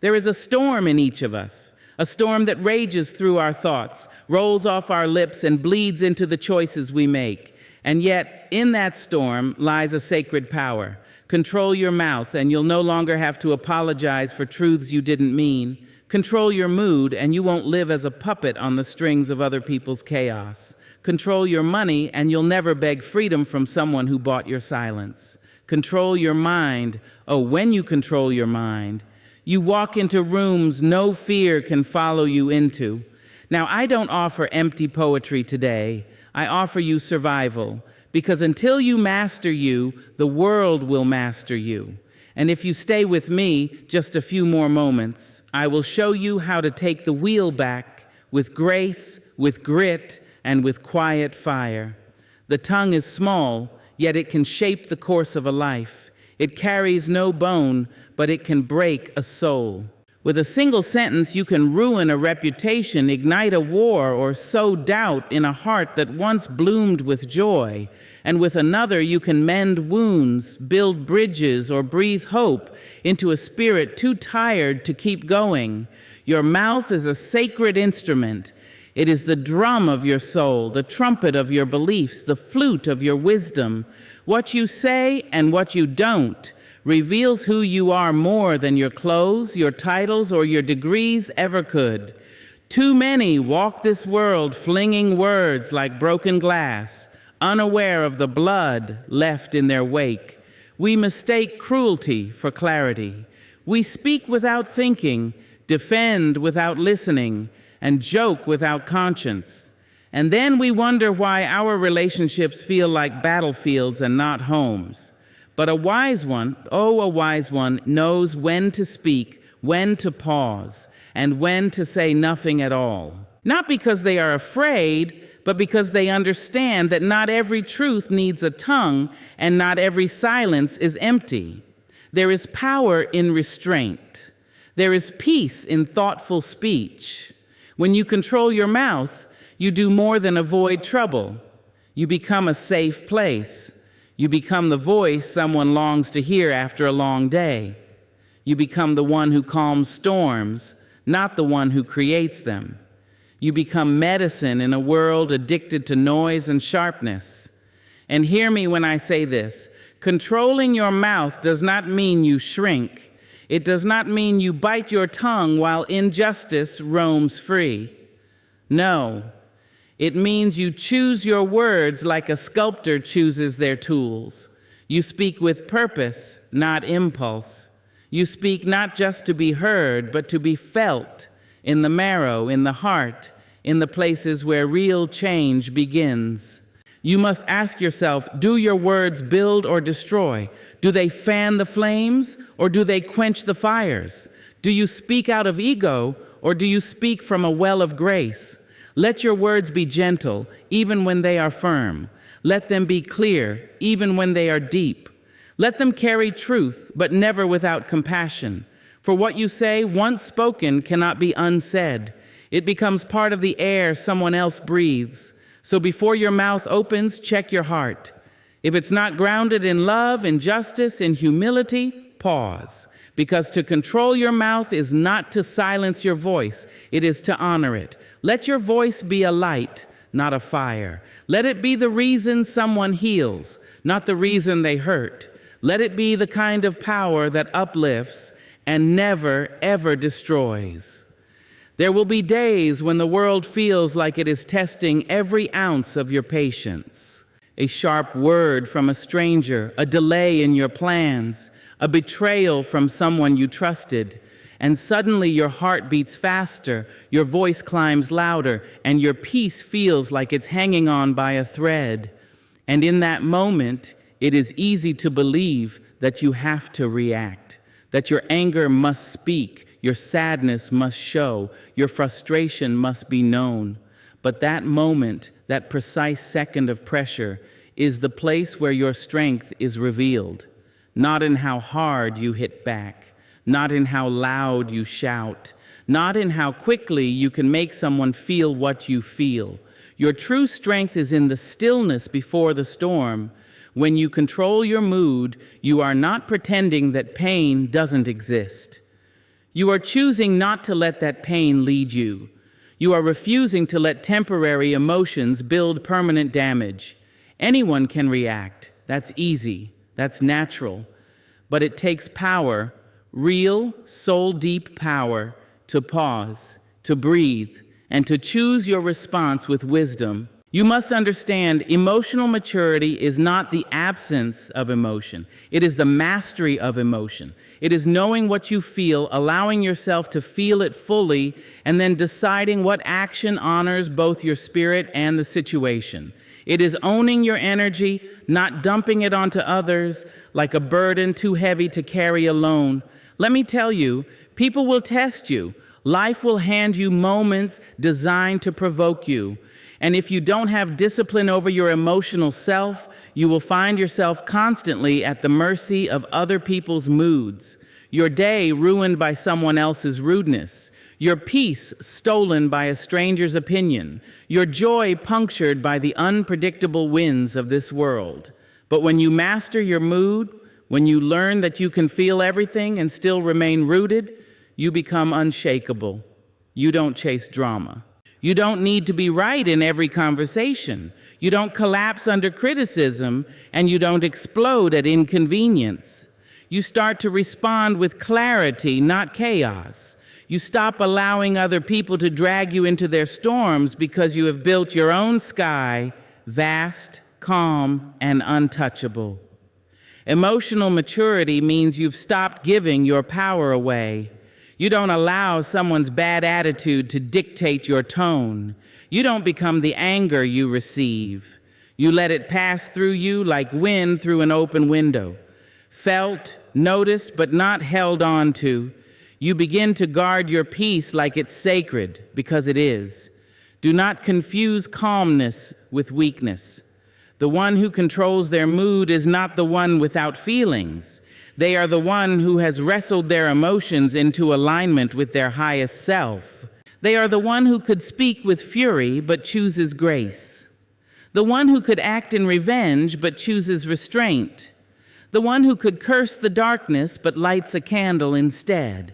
There is a storm in each of us, a storm that rages through our thoughts, rolls off our lips, and bleeds into the choices we make. And yet, in that storm lies a sacred power. Control your mouth, and you'll no longer have to apologize for truths you didn't mean. Control your mood, and you won't live as a puppet on the strings of other people's chaos. Control your money, and you'll never beg freedom from someone who bought your silence. Control your mind. Oh, when you control your mind, you walk into rooms no fear can follow you into. Now, I don't offer empty poetry today. I offer you survival, because until you master you, the world will master you. And if you stay with me just a few more moments, I will show you how to take the wheel back with grace, with grit, and with quiet fire. The tongue is small, yet it can shape the course of a life. It carries no bone, but it can break a soul. With a single sentence, you can ruin a reputation, ignite a war, or sow doubt in a heart that once bloomed with joy. And with another, you can mend wounds, build bridges, or breathe hope into a spirit too tired to keep going. Your mouth is a sacred instrument. It is the drum of your soul, the trumpet of your beliefs, the flute of your wisdom. What you say and what you don't reveals who you are more than your clothes, your titles, or your degrees ever could. Too many walk this world flinging words like broken glass, unaware of the blood left in their wake. We mistake cruelty for clarity. We speak without thinking, defend without listening, and joke without conscience. And then we wonder why our relationships feel like battlefields and not homes. But a wise one, a wise one, knows when to speak, when to pause, and when to say nothing at all. Not because they are afraid, but because they understand that not every truth needs a tongue, and not every silence is empty. There is power in restraint. There is peace in thoughtful speech. When you control your mouth, you do more than avoid trouble. You become a safe place. You become the voice someone longs to hear after a long day. You become the one who calms storms, not the one who creates them. You become medicine in a world addicted to noise and sharpness. And hear me when I say this. Controlling your mouth does not mean you shrink. It does not mean you bite your tongue while injustice roams free. No, it means you choose your words like a sculptor chooses their tools. You speak with purpose, not impulse. You speak not just to be heard, but to be felt in the marrow, in the heart, in the places where real change begins. You must ask yourself, do your words build or destroy? Do they fan the flames or do they quench the fires? Do you speak out of ego or do you speak from a well of grace? Let your words be gentle, even when they are firm. Let them be clear, even when they are deep. Let them carry truth, but never without compassion. For what you say, once spoken, cannot be unsaid. It becomes part of the air someone else breathes. So before your mouth opens, check your heart. If it's not grounded in love, in justice, in humility, pause. Because to control your mouth is not to silence your voice, it is to honor it. Let your voice be a light, not a fire. Let it be the reason someone heals, not the reason they hurt. Let it be the kind of power that uplifts and never, ever destroys. There will be days when the world feels like it is testing every ounce of your patience. A sharp word from a stranger, a delay in your plans, a betrayal from someone you trusted, and suddenly your heart beats faster, your voice climbs louder, and your peace feels like it's hanging on by a thread. And in that moment, it is easy to believe that you have to react, that your anger must speak, your sadness must show, your frustration must be known. But that moment, that precise second of pressure, is the place where your strength is revealed. Not in how hard you hit back, not in how loud you shout, not in how quickly you can make someone feel what you feel. Your true strength is in the stillness before the storm. When you control your mood, you are not pretending that pain doesn't exist. You are choosing not to let that pain lead you. You are refusing to let temporary emotions build permanent damage. Anyone can react. That's easy. That's natural. But it takes power, real, soul-deep power, to pause, to breathe, and to choose your response with wisdom. You must understand, emotional maturity is not the absence of emotion. It is the mastery of emotion. It is knowing what you feel, allowing yourself to feel it fully, and then deciding what action honors both your spirit and the situation. It is owning your energy, not dumping it onto others like a burden too heavy to carry alone. Let me tell you, people will test you. Life will hand you moments designed to provoke you. And if you don't have discipline over your emotional self, you will find yourself constantly at the mercy of other people's moods. Your day ruined by someone else's rudeness. Your peace stolen by a stranger's opinion. Your joy punctured by the unpredictable winds of this world. But when you master your mood, when you learn that you can feel everything and still remain rooted, you become unshakable. You don't chase drama. You don't need to be right in every conversation. You don't collapse under criticism, and you don't explode at inconvenience. You start to respond with clarity, not chaos. You stop allowing other people to drag you into their storms because you have built your own sky, vast, calm, and untouchable. Emotional maturity means you've stopped giving your power away. You don't allow someone's bad attitude to dictate your tone. You don't become the anger you receive. You let it pass through you like wind through an open window. Felt, noticed, but not held on to. You begin to guard your peace like it's sacred, because it is. Do not confuse calmness with weakness. The one who controls their mood is not the one without feelings. They are the one who has wrestled their emotions into alignment with their highest self. They are the one who could speak with fury but chooses grace. The one who could act in revenge but chooses restraint. The one who could curse the darkness but lights a candle instead.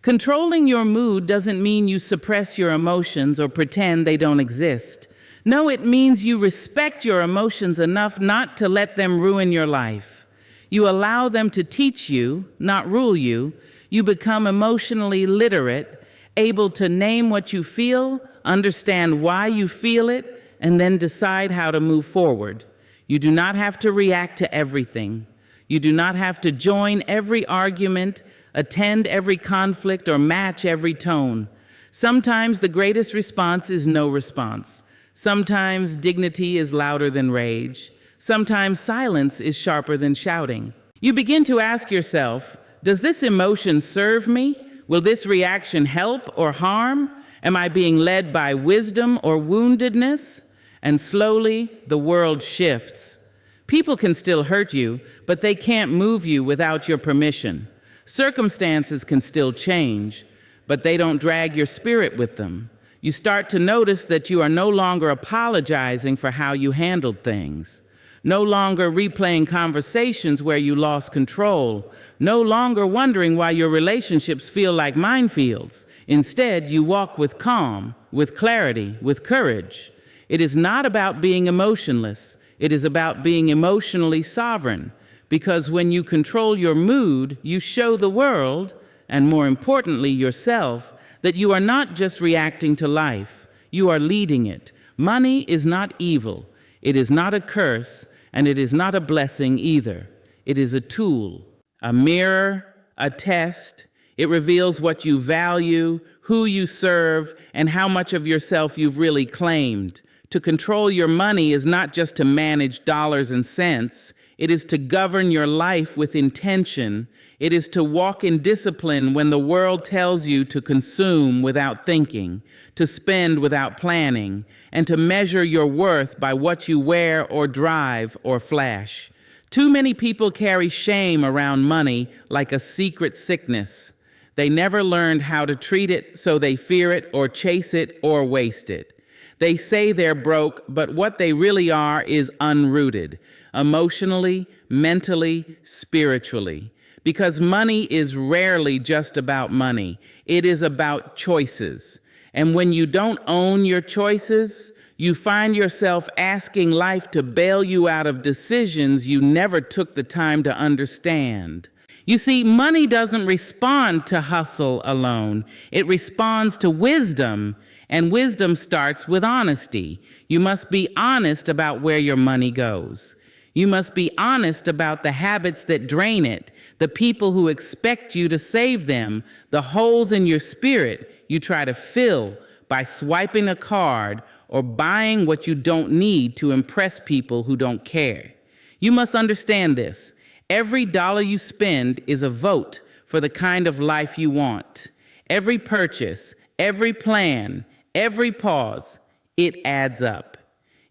Controlling your mood doesn't mean you suppress your emotions or pretend they don't exist. No, it means you respect your emotions enough not to let them ruin your life. You allow them to teach you, not rule you. You become emotionally literate, able to name what you feel, understand why you feel it, and then decide how to move forward. You do not have to react to everything. You do not have to join every argument, attend every conflict, or match every tone. Sometimes the greatest response is no response. Sometimes dignity is louder than rage. Sometimes silence is sharper than shouting. You begin to ask yourself, does this emotion serve me? Will this reaction help or harm? Am I being led by wisdom or woundedness? And slowly, the world shifts. People can still hurt you, but they can't move you without your permission. Circumstances can still change, but they don't drag your spirit with them. You start to notice that you are no longer apologizing for how you handled things. No longer replaying conversations where you lost control. No longer wondering why your relationships feel like minefields. Instead, you walk with calm, with clarity, with courage. It is not about being emotionless. It is about being emotionally sovereign. Because when you control your mood, you show the world, and more importantly yourself, that you are not just reacting to life. You are leading it. Money is not evil. It is not a curse. And it is not a blessing either. It is a tool, a mirror, a test. It reveals what you value, who you serve, and how much of yourself you've really claimed. To control your money is not just to manage dollars and cents. It is to govern your life with intention. It is to walk in discipline when the world tells you to consume without thinking, to spend without planning, and to measure your worth by what you wear or drive or flash. Too many people carry shame around money like a secret sickness. They never learned how to treat it, so they fear it or chase it or waste it. They say they're broke, but what they really are is unrooted, emotionally, mentally, spiritually. because money is rarely just about money. It is about choices. And when you don't own your choices, you find yourself asking life to bail you out of decisions you never took the time to understand. You see, money doesn't respond to hustle alone. It responds to wisdom, and wisdom starts with honesty. You must be honest about where your money goes. You must be honest about the habits that drain it, the people who expect you to save them, the holes in your spirit you try to fill by swiping a card or buying what you don't need to impress people who don't care. You must understand this. Every dollar you spend is a vote for the kind of life you want. Every purchase, every plan, every pause, it adds up.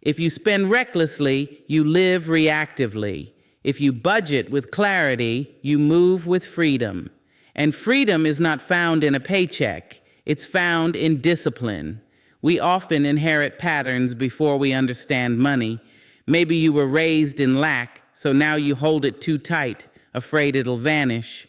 If you spend recklessly, you live reactively. If you budget with clarity, you move with freedom. And freedom is not found in a paycheck. It's found in discipline. We often inherit patterns before we understand money. Maybe you were raised in lack, so now you hold it too tight, afraid it'll vanish.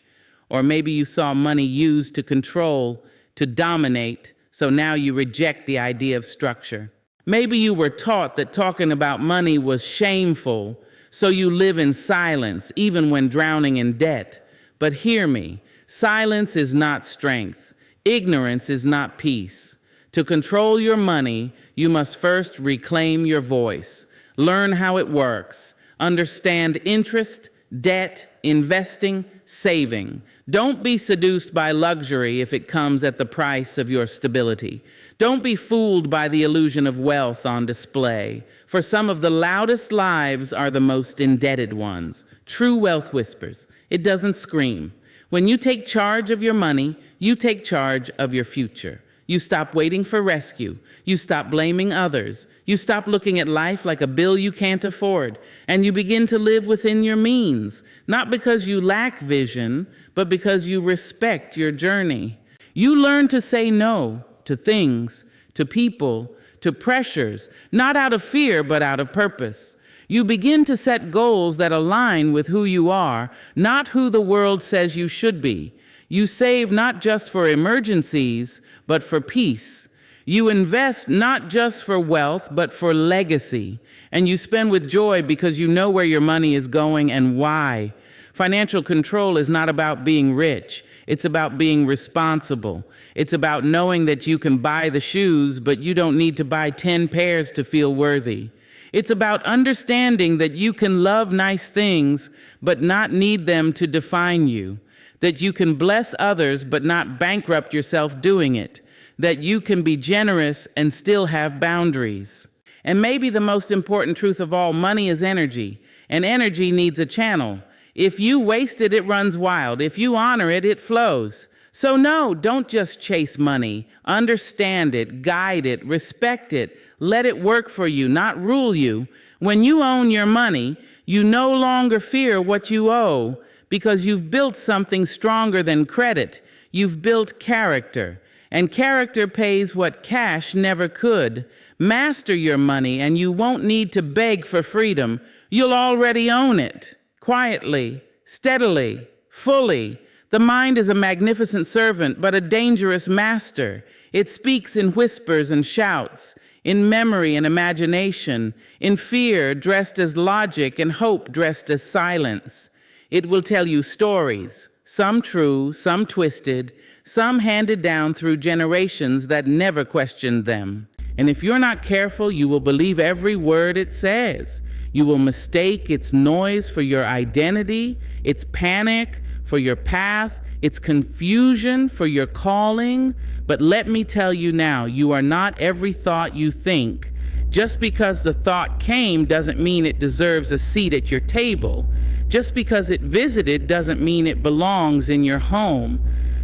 Or maybe you saw money used to control, to dominate, so now you reject the idea of structure. Maybe you were taught that talking about money was shameful, so you live in silence, even when drowning in debt. But hear me, silence is not strength. Ignorance is not peace. To control your money, you must first reclaim your voice. Learn how it works. Understand interest, debt, investing, saving. Don't be seduced by luxury if it comes at the price of your stability. Don't be fooled by the illusion of wealth on display. For some of the loudest lives are the most indebted ones. True wealth whispers. It doesn't scream. When you take charge of your money, you take charge of your future. You stop waiting for rescue. You stop blaming others. You stop looking at life like a bill you can't afford. And you begin to live within your means, not because you lack vision, but because you respect your journey. You learn to say no to things, to people, to pressures, not out of fear, but out of purpose. You begin to set goals that align with who you are, not who the world says you should be. You save not just for emergencies, but for peace. You invest not just for wealth, but for legacy. And you spend with joy because you know where your money is going and why. Financial control is not about being rich. It's about being responsible. It's about knowing that you can buy the shoes, but you don't need to buy 10 pairs to feel worthy. It's about understanding that you can love nice things, but not need them to define you. That you can bless others, but not bankrupt yourself doing it. That you can be generous and still have boundaries. And maybe the most important truth of all, money is energy, and energy needs a channel. If you waste it, it runs wild. If you honor it, it flows. So no, don't just chase money. Understand it, guide it, respect it. Let it work for you, not rule you. When you own your money, you no longer fear what you owe because you've built something stronger than credit. You've built character, and character pays what cash never could. Master your money, and you won't need to beg for freedom. You'll already own it. Quietly, steadily, fully. The mind is a magnificent servant, but a dangerous master. It speaks in whispers and shouts, in memory and imagination, in fear dressed as logic and hope dressed as silence. It will tell you stories, some true, some twisted, some handed down through generations that never questioned them. And if you're not careful, you will believe every word it says. You will mistake its noise for your identity, its panic for your path, its confusion for your calling. But let me tell you now, you are not every thought you think. Just because the thought came doesn't mean it deserves a seat at your table. Just because it visited doesn't mean it belongs in your home.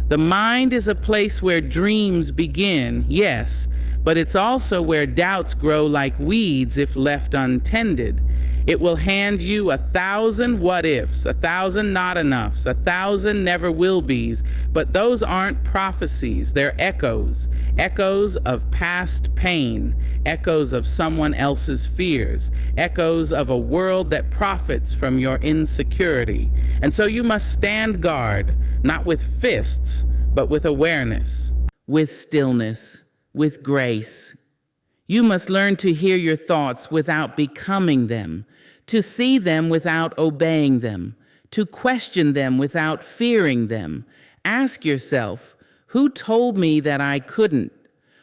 The mind is a place where dreams begin, yes, but it's also where doubts grow like weeds if left untended. It will hand you 1,000 what ifs, 1,000 not enoughs, 1,000 never will be's, but those aren't prophecies, they're echoes, echoes of past pain, echoes of someone else's fears, echoes of a world that profits from your insecurity. And so you must stand guard, not with fists, but with awareness, with stillness, with grace. You must learn to hear your thoughts without becoming them, to see them without obeying them, to question them without fearing them. Ask yourself, who told me that I couldn't?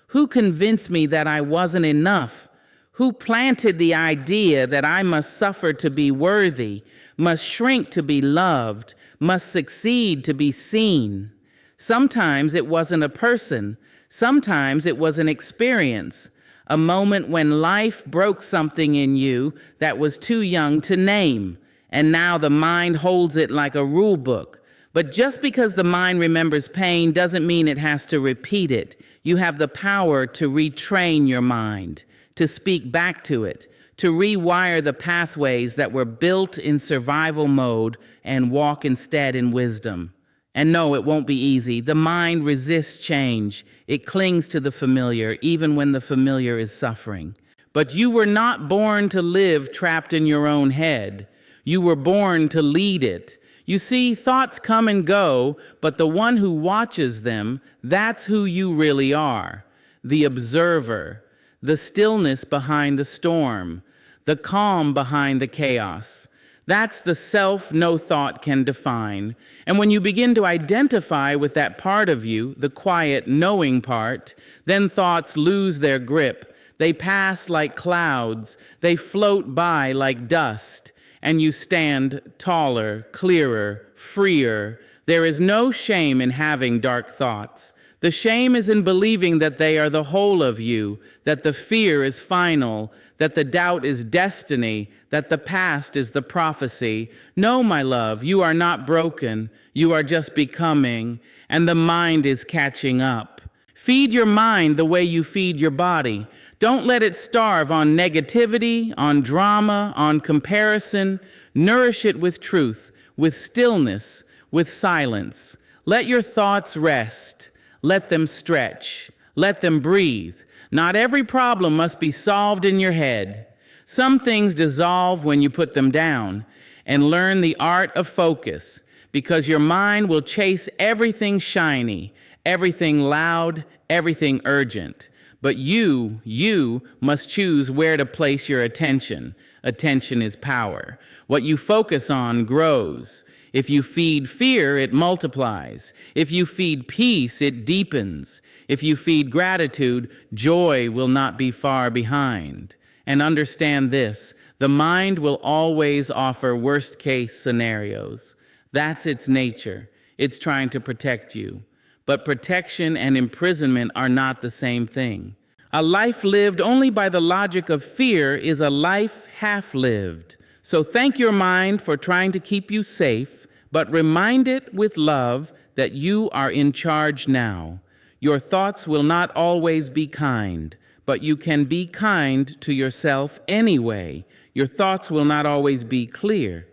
Who convinced me that I wasn't enough? Who planted the idea that I must suffer to be worthy, must shrink to be loved, must succeed to be seen? Sometimes it wasn't a person. Sometimes it was an experience. A moment when life broke something in you that was too young to name, and now the mind holds it like a rule book. But just because the mind remembers pain doesn't mean it has to repeat it. You have the power to retrain your mind, to speak back to it, to rewire the pathways that were built in survival mode and walk instead in wisdom. And no, it won't be easy. The mind resists change. It clings to the familiar, even when the familiar is suffering. But you were not born to live trapped in your own head. You were born to lead it. You see, thoughts come and go, but the one who watches them, that's who you really are. The observer, the stillness behind the storm, the calm behind the chaos. That's the self no thought can define. And when you begin to identify with that part of you, the quiet knowing part, then thoughts lose their grip. They pass like clouds. They float by like dust. And you stand taller, clearer, freer. There is no shame in having dark thoughts. The shame is in believing that they are the whole of you, that the fear is final, that the doubt is destiny, that the past is the prophecy. No, my love, you are not broken. You are just becoming, and the mind is catching up. Feed your mind the way you feed your body. Don't let it starve on negativity, on drama, on comparison. Nourish it with truth, with stillness, with silence. Let your thoughts rest. Let them stretch. Let them breathe. Not every problem must be solved in your head. Some things dissolve when you put them down. And learn the art of focus, because your mind will chase everything shiny, everything loud, everything urgent. But you must choose where to place your attention. Attention is power. What you focus on grows. If you feed fear, it multiplies. If you feed peace, it deepens. If you feed gratitude, joy will not be far behind. And understand this, the mind will always offer worst-case scenarios. That's its nature. It's trying to protect you. But protection and imprisonment are not the same thing. A life lived only by the logic of fear is a life half-lived. So thank your mind for trying to keep you safe, but remind it with love that you are in charge now. Your thoughts will not always be kind, but you can be kind to yourself anyway. Your thoughts will not always be clear,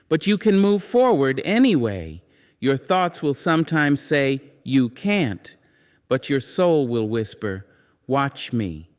but you can move forward anyway. Your thoughts will sometimes say, "You can't," but your soul will whisper, "Watch me."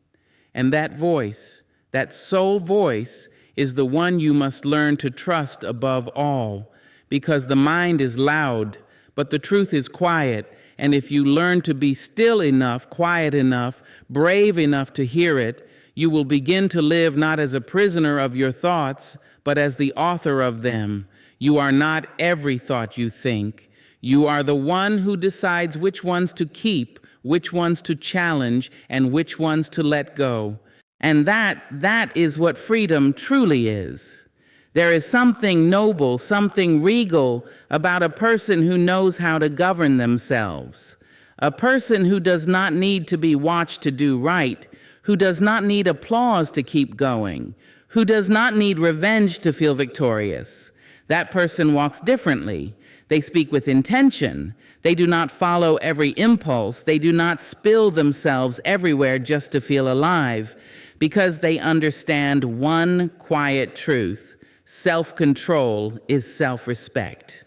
And that voice, that soul voice, is the one you must learn to trust above all, because the mind is loud, but the truth is quiet. And if you learn to be still enough, quiet enough, brave enough to hear it, you will begin to live not as a prisoner of your thoughts, but as the author of them. You are not every thought you think. You are the one who decides which ones to keep, which ones to challenge, and which ones to let go. And that is what freedom truly is. There is something noble, something regal about a person who knows how to govern themselves. A person who does not need to be watched to do right, who does not need applause to keep going, who does not need revenge to feel victorious. That person walks differently. They speak with intention. They do not follow every impulse. They do not spill themselves everywhere just to feel alive, because they understand one quiet truth: self-control is self-respect.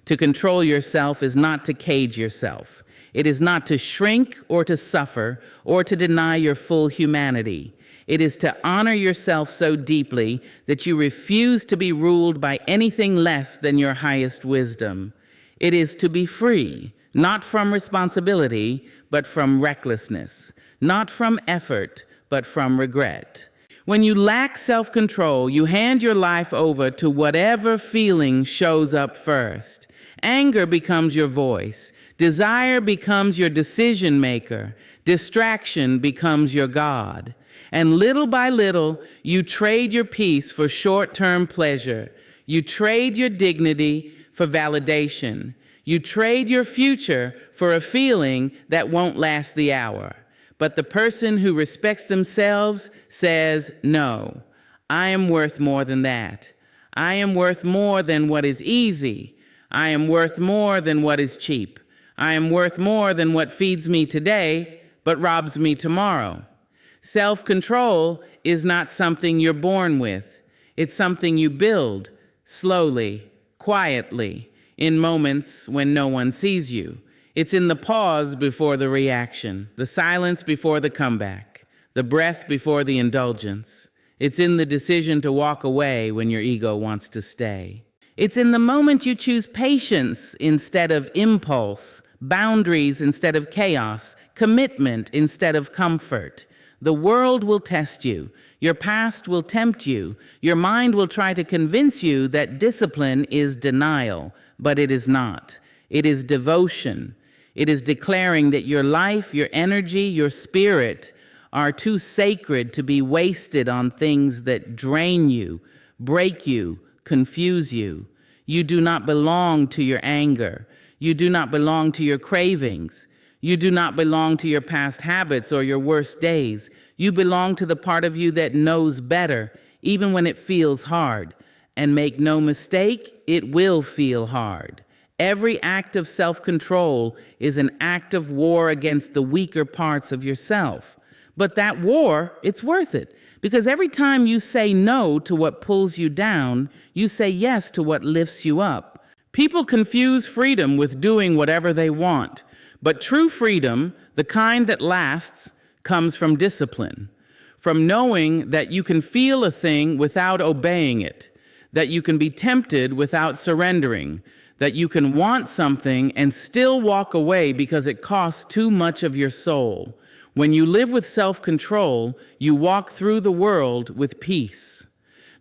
To control yourself is not to cage yourself. It is not to shrink or to suffer or to deny your full humanity. It is to honor yourself so deeply that you refuse to be ruled by anything less than your highest wisdom. It is to be free, not from responsibility, but from recklessness, not from effort, but from regret. When you lack self-control, you hand your life over to whatever feeling shows up first. Anger becomes your voice. Desire becomes your decision maker. Distraction becomes your God. And little by little, you trade your peace for short-term pleasure. You trade your dignity for validation. You trade your future for a feeling that won't last the hour. But the person who respects themselves says, no, I am worth more than that. I am worth more than what is easy. I am worth more than what is cheap. I am worth more than what feeds me today, but robs me tomorrow. Self-control is not something you're born with. It's something you build slowly, quietly, in moments when no one sees you. It's in the pause before the reaction, the silence before the comeback, the breath before the indulgence. It's in the decision to walk away when your ego wants to stay. It's in the moment you choose patience instead of impulse, boundaries instead of chaos, commitment instead of comfort. The world will test you. Your past will tempt you. Your mind will try to convince you that discipline is denial, but it is not. It is devotion. It is declaring that your life, your energy, your spirit are too sacred to be wasted on things that drain you, break you, confuse you. You do not belong to your anger. You do not belong to your cravings. You do not belong to your past habits or your worst days. You belong to the part of you that knows better, even when it feels hard. And make no mistake, it will feel hard. Every act of self-control is an act of war against the weaker parts of yourself. But that war, it's worth it, because every time you say no to what pulls you down, you say yes to what lifts you up. People confuse freedom with doing whatever they want, but true freedom, the kind that lasts, comes from discipline, from knowing that you can feel a thing without obeying it, that you can be tempted without surrendering, that you can want something and still walk away because it costs too much of your soul. When you live with self-control, you walk through the world with peace.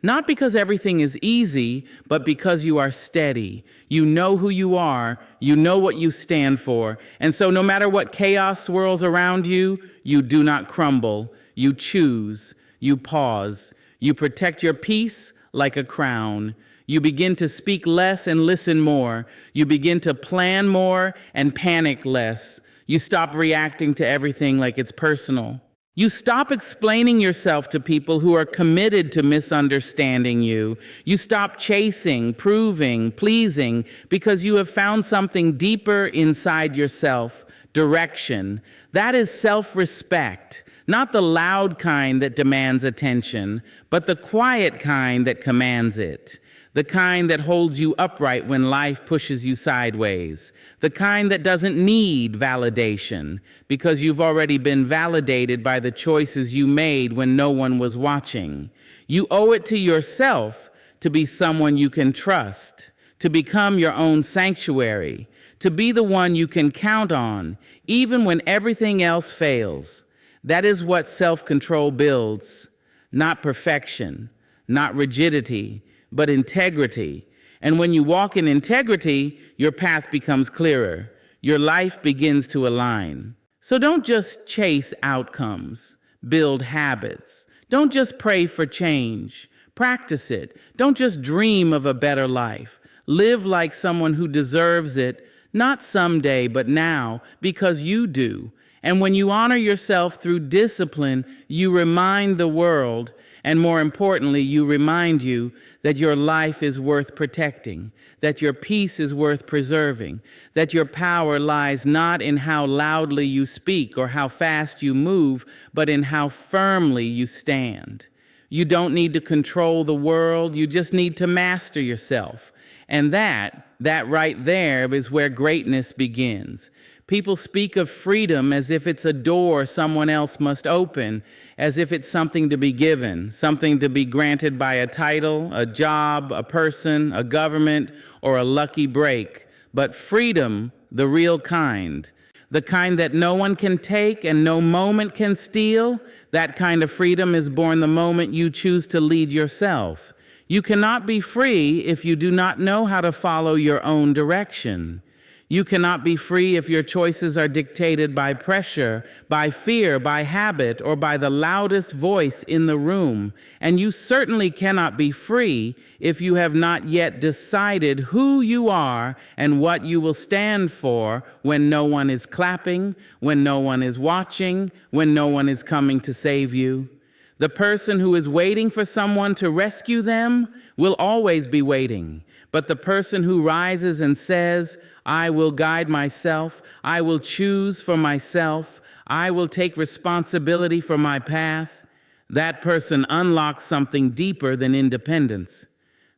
Not because everything is easy, but because you are steady. You know who you are, you know what you stand for, and so no matter what chaos swirls around you, you do not crumble. You choose, you pause, you protect your peace like a crown. You begin to speak less and listen more. You begin to plan more and panic less. You stop reacting to everything like it's personal. You stop explaining yourself to people who are committed to misunderstanding you. You stop chasing, proving, pleasing, because you have found something deeper inside yourself, direction. That is self-respect, not the loud kind that demands attention, but the quiet kind that commands it. The kind that holds you upright when life pushes you sideways. The kind that doesn't need validation because you've already been validated by the choices you made when no one was watching. You owe it to yourself to be someone you can trust, to become your own sanctuary, to be the one you can count on, even when everything else fails. That is what self-control builds, not perfection, not rigidity, but integrity. And when you walk in integrity, your path becomes clearer. Your life begins to align. So don't just chase outcomes, build habits. Don't just pray for change, practice it. Don't just dream of a better life. Live like someone who deserves it, Not someday, but now, because you do. And when you honor yourself through discipline, you remind the world, and more importantly, you remind you that your life is worth protecting, that your peace is worth preserving, that your power lies not in how loudly you speak or how fast you move, but in how firmly you stand. You don't need to control the world, you just need to master yourself. And that right there is where greatness begins. People speak of freedom as if it's a door someone else must open, as if it's something to be given, something to be granted by a title, a job, a person, a government, or a lucky break. But freedom, the real kind, the kind that no one can take and no moment can steal, that kind of freedom is born the moment you choose to lead yourself. You cannot be free if you do not know how to follow your own direction. You cannot be free if your choices are dictated by pressure, by fear, by habit, or by the loudest voice in the room. And you certainly cannot be free if you have not yet decided who you are and what you will stand for when no one is clapping, when no one is watching, when no one is coming to save you. The person who is waiting for someone to rescue them will always be waiting. But the person who rises and says, I will guide myself, I will choose for myself, I will take responsibility for my path, that person unlocks something deeper than independence.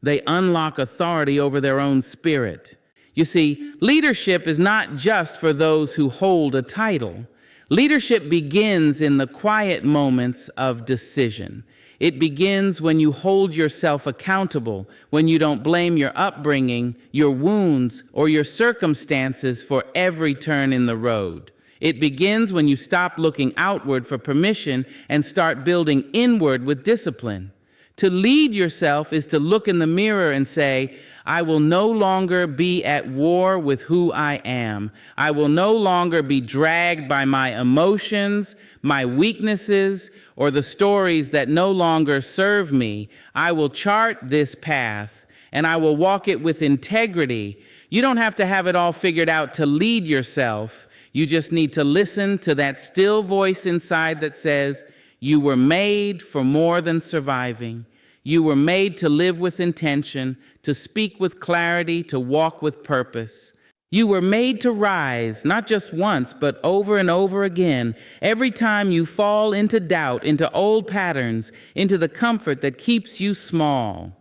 They unlock authority over their own spirit. You see, leadership is not just for those who hold a title. Leadership begins in the quiet moments of decision. It begins when you hold yourself accountable, when you don't blame your upbringing, your wounds, or your circumstances for every turn in the road. It begins when you stop looking outward for permission and start building inward with discipline. To lead yourself is to look in the mirror and say, I will no longer be at war with who I am. I will no longer be dragged by my emotions, my weaknesses, or the stories that no longer serve me. I will chart this path, and I will walk it with integrity. You don't have to have it all figured out to lead yourself. You just need to listen to that still voice inside that says, you were made for more than surviving. You were made to live with intention, to speak with clarity, to walk with purpose. You were made to rise, not just once, but over and over again, every time you fall into doubt, into old patterns, into the comfort that keeps you small.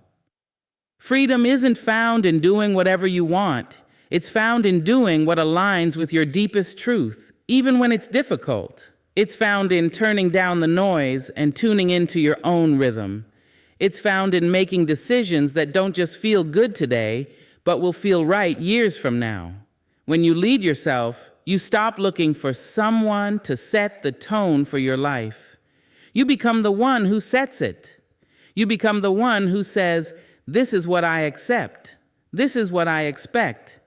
Freedom isn't found in doing whatever you want. It's found in doing what aligns with your deepest truth, even when it's difficult. It's found in turning down the noise and tuning into your own rhythm. It's found in making decisions that don't just feel good today, but will feel right years from now. When you lead yourself, you stop looking for someone to set the tone for your life. You become the one who sets it. You become the one who says, this is what I accept. This is what I expect.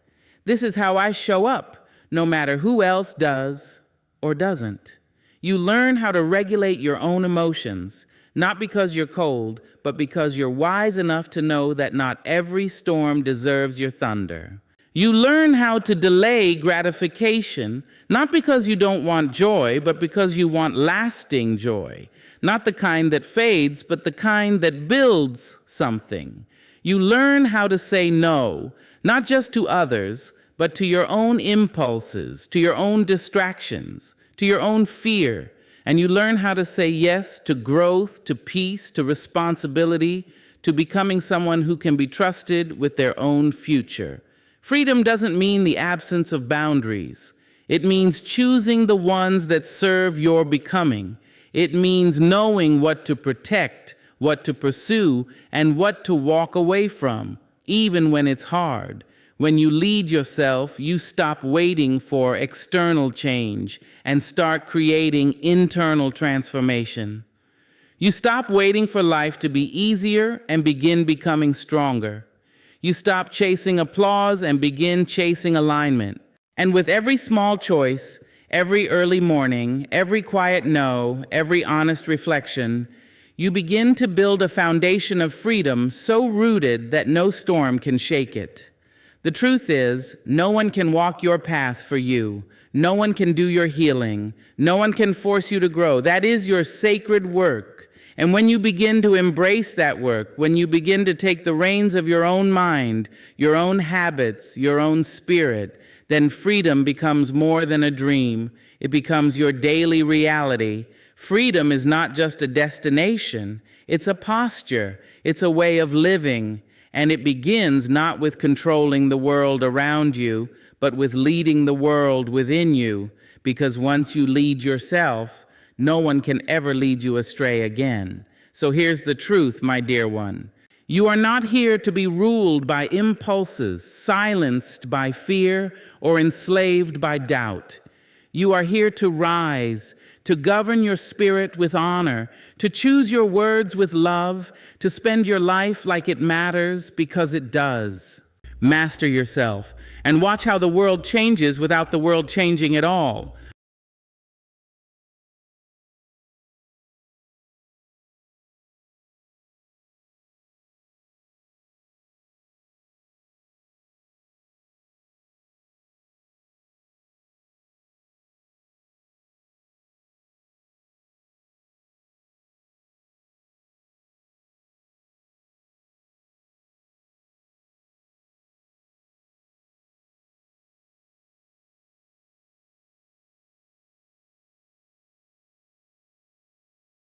This is how I show up, no matter who else does or doesn't. You learn how to regulate your own emotions, not because you're cold, but because you're wise enough to know that not every storm deserves your thunder. You learn how to delay gratification, not because you don't want joy, but because you want lasting joy. Not the kind that fades, but the kind that builds something. You learn how to say no, not just to others, but to your own impulses, to your own distractions, to your own fear, and you learn how to say yes to growth, to peace, to responsibility, to becoming someone who can be trusted with their own future. Freedom doesn't mean the absence of boundaries. It means choosing the ones that serve your becoming. It means knowing what to protect, what to pursue, and what to walk away from, even when it's hard. When you lead yourself, you stop waiting for external change and start creating internal transformation. You stop waiting for life to be easier and begin becoming stronger. You stop chasing applause and begin chasing alignment. And with every small choice, every early morning, every quiet no, every honest reflection, you begin to build a foundation of freedom so rooted that no storm can shake it. The truth is, no one can walk your path for you. No one can do your healing. No one can force you to grow. That is your sacred work. And when you begin to embrace that work, when you begin to take the reins of your own mind, your own habits, your own spirit, then freedom becomes more than a dream. It becomes your daily reality. Freedom is not just a destination, it's a posture, it's a way of living. And it begins not with controlling the world around you, but with leading the world within you. Because once you lead yourself, no one can ever lead you astray again. So here's the truth, my dear one. You are not here to be ruled by impulses, silenced by fear, or enslaved by doubt. You are here to rise, to govern your spirit with honor, to choose your words with love, to spend your life like it matters because it does. Master yourself and watch how the world changes without the world changing at all.